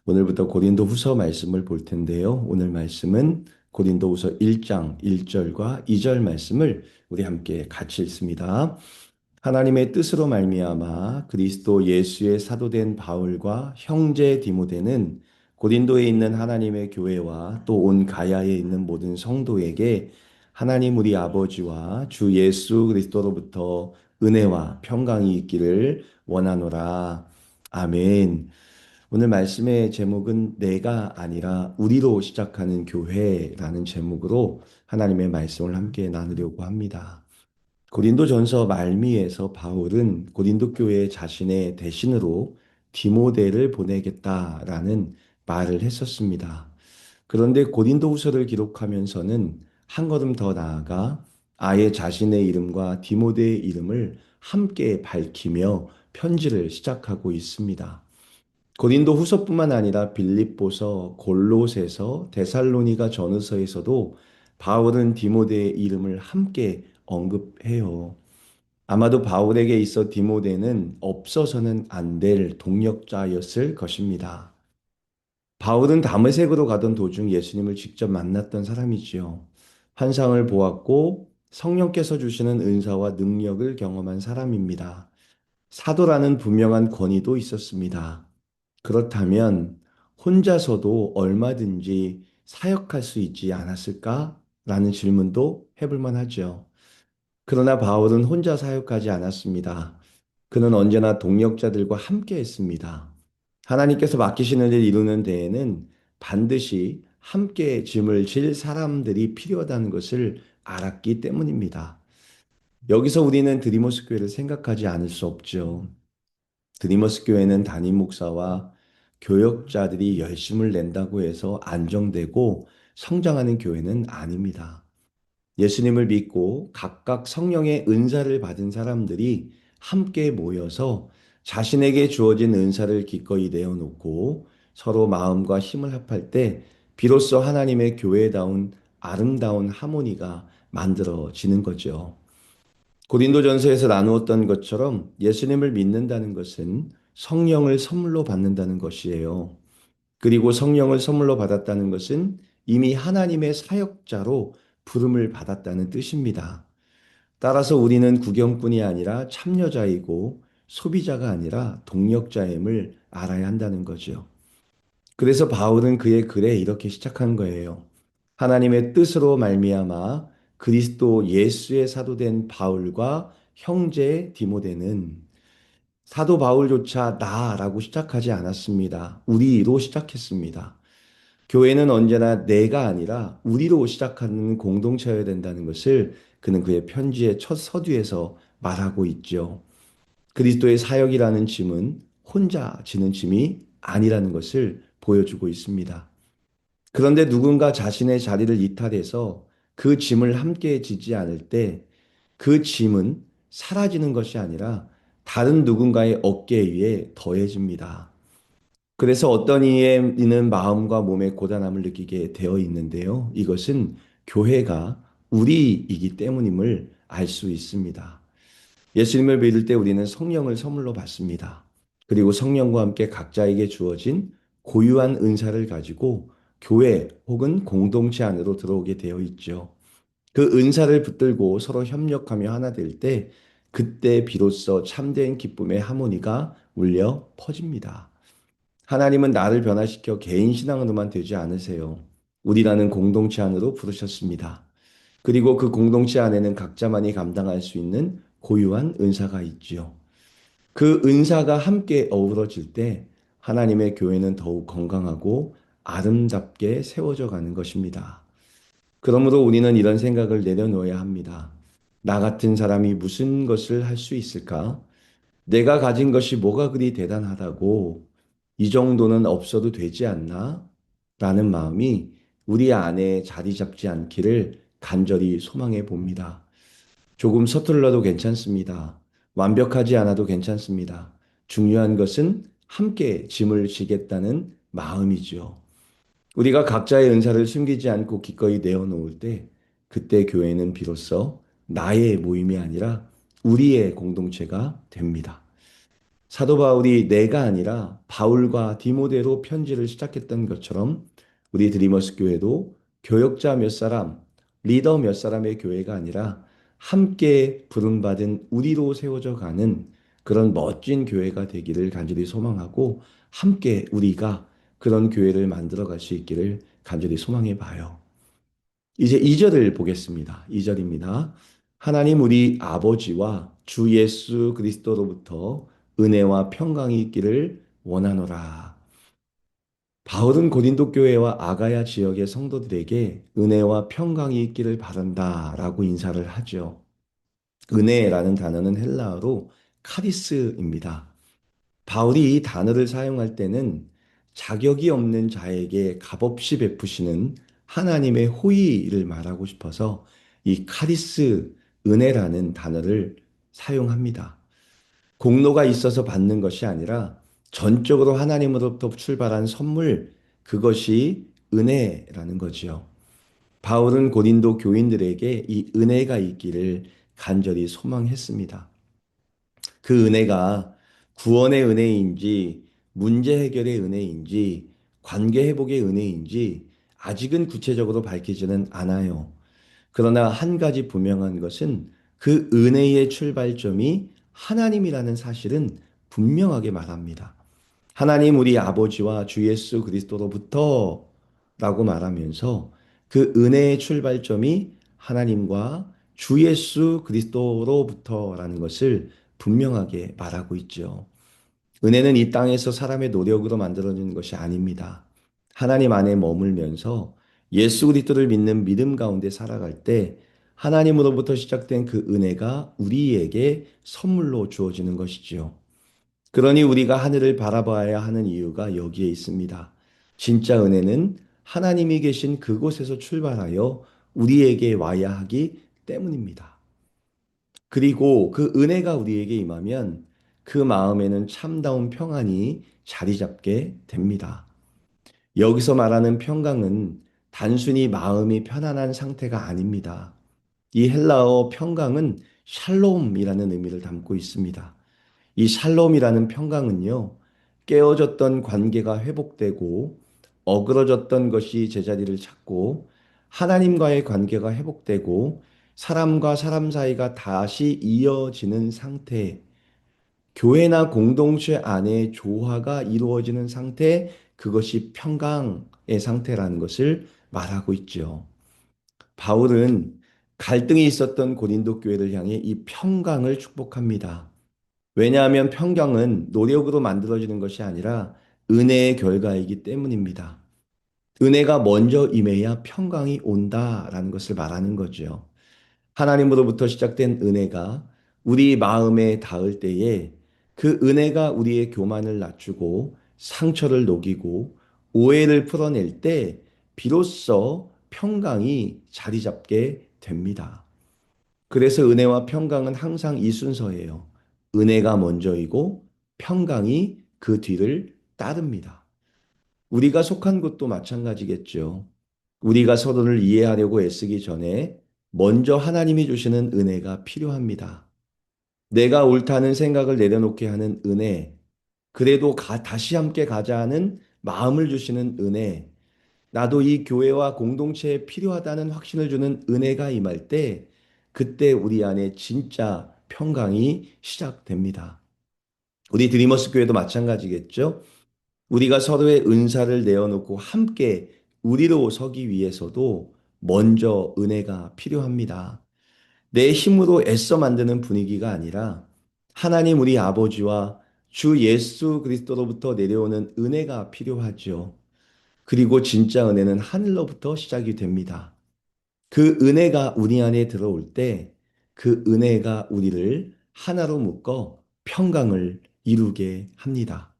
오늘부터 고린도후서 말씀을 볼 텐데요. 오늘 말씀은 고린도후서 1장 1절과 2절 말씀을 우리 함께 같이 읽습니다. 하나님의 뜻으로 말미암아 그리스도 예수의 사도된 바울과 형제 디모데는 고린도에 있는 하나님의 교회와 또 온 가야에 있는 모든 성도에게 하나님 우리 아버지와 주 예수 그리스도로부터 은혜와 평강이 있기를 원하노라. 아멘. 오늘 말씀의 제목은 내가 아니라 우리로 시작하는 교회라는 제목으로 하나님의 말씀을 함께 나누려고 합니다. 고린도전서 말미에서 바울은 고린도 교회 자신의 대신으로 디모데를 보내겠다라는 말을 했었습니다. 그런데 고린도후서를 기록하면서는 한 걸음 더 나아가 아예 자신의 이름과 디모데의 이름을 함께 밝히며 편지를 시작하고 있습니다. 고린도 후서뿐만 아니라 빌립보서, 골로새서, 데살로니가 전후서에서도 바울은 디모데의 이름을 함께 언급해요. 아마도 바울에게 있어 디모데는 없어서는 안 될 동역자였을 것입니다. 바울은 다메섹으로 가던 도중 예수님을 직접 만났던 사람이지요. 환상을 보았고 성령께서 주시는 은사와 능력을 경험한 사람입니다. 사도라는 분명한 권위도 있었습니다. 그렇다면 혼자서도 얼마든지 사역할 수 있지 않았을까? 라는 질문도 해볼 만하죠. 그러나 바울은 혼자 사역하지 않았습니다. 그는 언제나 동역자들과 함께 했습니다. 하나님께서 맡기시는 일 이루는 데에는 반드시 함께 짐을 질 사람들이 필요하다는 것을 알았기 때문입니다. 여기서 우리는 드리모스 교회를 생각하지 않을 수 없죠. 드리머스 교회는 담임 목사와 교역자들이 열심을 낸다고 해서 안정되고 성장하는 교회는 아닙니다. 예수님을 믿고 각각 성령의 은사를 받은 사람들이 함께 모여서 자신에게 주어진 은사를 기꺼이 내어놓고 서로 마음과 힘을 합할 때 비로소 하나님의 교회다운 아름다운 하모니가 만들어지는 거죠. 고린도전서에서 나누었던 것처럼 예수님을 믿는다는 것은 성령을 선물로 받는다는 것이에요. 그리고 성령을 선물로 받았다는 것은 이미 하나님의 사역자로 부름을 받았다는 뜻입니다. 따라서 우리는 구경꾼이 아니라 참여자이고 소비자가 아니라 동력자임을 알아야 한다는 거죠. 그래서 바울은 그의 글에 이렇게 시작한 거예요. 하나님의 뜻으로 말미암아 그리스도 예수의 사도된 바울과 형제 디모데는 사도 바울조차 나라고 시작하지 않았습니다. 우리로 시작했습니다. 교회는 언제나 내가 아니라 우리로 시작하는 공동체여야 된다는 것을 그는 그의 편지의 첫 서두에서 말하고 있죠. 그리스도의 사역이라는 짐은 혼자 지는 짐이 아니라는 것을 보여주고 있습니다. 그런데 누군가 자신의 자리를 이탈해서 그 짐을 함께 지지 않을 때 그 짐은 사라지는 것이 아니라 다른 누군가의 어깨 위에 더해집니다. 그래서 어떤 이는 마음과 몸의 고단함을 느끼게 되어 있는데요. 이것은 교회가 우리이기 때문임을 알 수 있습니다. 예수님을 믿을 때 우리는 성령을 선물로 받습니다. 그리고 성령과 함께 각자에게 주어진 고유한 은사를 가지고 교회 혹은 공동체 안으로 들어오게 되어 있죠. 그 은사를 붙들고 서로 협력하며 하나 될 때 그때 비로소 참된 기쁨의 하모니가 울려 퍼집니다. 하나님은 나를 변화시켜 개인 신앙으로만 되지 않으세요. 우리라는 공동체 안으로 부르셨습니다. 그리고 그 공동체 안에는 각자만이 감당할 수 있는 고유한 은사가 있지요. 그 은사가 함께 어우러질 때 하나님의 교회는 더욱 건강하고 아름답게 세워져 가는 것입니다. 그러므로 우리는 이런 생각을 내려놓아야 합니다. 나 같은 사람이 무슨 것을 할 수 있을까? 내가 가진 것이 뭐가 그리 대단하다고 이 정도는 없어도 되지 않나? 라는 마음이 우리 안에 자리 잡지 않기를 간절히 소망해 봅니다. 조금 서툴러도 괜찮습니다. 완벽하지 않아도 괜찮습니다. 중요한 것은 함께 짐을 지겠다는 마음이죠. 우리가 각자의 은사를 숨기지 않고 기꺼이 내어놓을 때 그때 교회는 비로소 나의 모임이 아니라 우리의 공동체가 됩니다. 사도 바울이 내가 아니라 바울과 디모데로 편지를 시작했던 것처럼 우리 드리머스 교회도 교역자 몇 사람, 리더 몇 사람의 교회가 아니라 함께 부름받은 우리로 세워져 가는 그런 멋진 교회가 되기를 간절히 소망하고 함께 우리가 그런 교회를 만들어 갈 수 있기를 간절히 소망해 봐요. 이제 2절을 보겠습니다. 2절입니다. 하나님 우리 아버지와 주 예수 그리스도로부터 은혜와 평강이 있기를 원하노라. 바울은 고린도 교회와 아가야 지역의 성도들에게 은혜와 평강이 있기를 바란다라고 인사를 하죠. 은혜라는 단어는 헬라어로 카리스입니다. 바울이 이 단어를 사용할 때는 자격이 없는 자에게 값없이 베푸시는 하나님의 호의를 말하고 싶어서 이 카리스, 은혜라는 단어를 사용합니다. 공로가 있어서 받는 것이 아니라 전적으로 하나님으로부터 출발한 선물, 그것이 은혜라는 거지요. 바울은 고린도 교인들에게 이 은혜가 있기를 간절히 소망했습니다. 그 은혜가 구원의 은혜인지, 문제 해결의 은혜인지, 관계 회복의 은혜인지, 아직은 구체적으로 밝히지는 않아요. 그러나 한 가지 분명한 것은 그 은혜의 출발점이 하나님이라는 사실은 분명하게 말합니다. 하나님 우리 아버지와 주 예수 그리스도로부터 라고 말하면서 그 은혜의 출발점이 하나님과 주 예수 그리스도로부터라는 것을 분명하게 말하고 있죠. 은혜는 이 땅에서 사람의 노력으로 만들어진 것이 아닙니다. 하나님 안에 머물면서 예수 그리스도를 믿는 믿음 가운데 살아갈 때 하나님으로부터 시작된 그 은혜가 우리에게 선물로 주어지는 것이지요. 그러니 우리가 하늘을 바라봐야 하는 이유가 여기에 있습니다. 진짜 은혜는 하나님이 계신 그곳에서 출발하여 우리에게 와야 하기 때문입니다. 그리고 그 은혜가 우리에게 임하면 그 마음에는 참다운 평안이 자리 잡게 됩니다. 여기서 말하는 평강은 단순히 마음이 편안한 상태가 아닙니다. 이 헬라어 평강은 샬롬이라는 의미를 담고 있습니다. 이 샬롬이라는 평강은요, 깨어졌던 관계가 회복되고, 어그러졌던 것이 제자리를 찾고, 하나님과의 관계가 회복되고, 사람과 사람 사이가 다시 이어지는 상태, 교회나 공동체 안에 조화가 이루어지는 상태, 그것이 평강의 상태라는 것을 말하고 있죠. 바울은 갈등이 있었던 고린도 교회를 향해 이 평강을 축복합니다. 왜냐하면 평강은 노력으로 만들어지는 것이 아니라 은혜의 결과이기 때문입니다. 은혜가 먼저 임해야 평강이 온다라는 것을 말하는 거죠. 하나님으로부터 시작된 은혜가 우리 마음에 닿을 때에 그 은혜가 우리의 교만을 낮추고 상처를 녹이고 오해를 풀어낼 때 비로소 평강이 자리 잡게 됩니다. 그래서 은혜와 평강은 항상 이 순서예요. 은혜가 먼저이고 평강이 그 뒤를 따릅니다. 우리가 속한 곳도 마찬가지겠죠. 우리가 서로를 이해하려고 애쓰기 전에 먼저 하나님이 주시는 은혜가 필요합니다. 내가 옳다는 생각을 내려놓게 하는 은혜, 그래도 다시 함께 가자 하는 마음을 주시는 은혜, 나도 이 교회와 공동체에 필요하다는 확신을 주는 은혜가 임할 때, 그때 우리 안에 진짜 평강이 시작됩니다. 우리 드리머스 교회도 마찬가지겠죠? 우리가 서로의 은사를 내어놓고 함께 우리로 서기 위해서도 먼저 은혜가 필요합니다. 내 힘으로 애써 만드는 분위기가 아니라 하나님 우리 아버지와 주 예수 그리스도로부터 내려오는 은혜가 필요하죠. 그리고 진짜 은혜는 하늘로부터 시작이 됩니다. 그 은혜가 우리 안에 들어올 때 그 은혜가 우리를 하나로 묶어 평강을 이루게 합니다.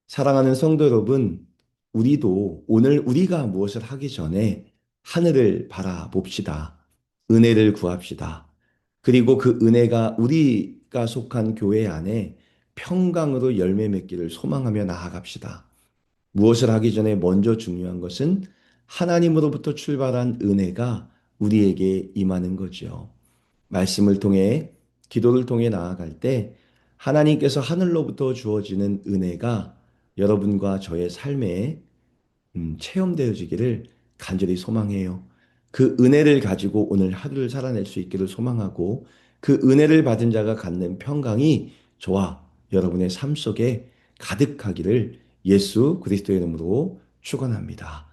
사랑하는 성도 여러분, 우리도 오늘 우리가 무엇을 하기 전에 하늘을 바라봅시다. 은혜를 구합시다. 그리고 그 은혜가 우리가 속한 교회 안에 평강으로 열매 맺기를 소망하며 나아갑시다. 무엇을 하기 전에 먼저 중요한 것은 하나님으로부터 출발한 은혜가 우리에게 임하는 거지요. 말씀을 통해 기도를 통해 나아갈 때 하나님께서 하늘로부터 주어지는 은혜가 여러분과 저의 삶에 체험되어지기를 간절히 소망해요. 그 은혜를 가지고 오늘 하루를 살아낼 수 있기를 소망하고 그 은혜를 받은 자가 갖는 평강이 저와 여러분의 삶 속에 가득하기를 예수 그리스도의 이름으로 축원합니다.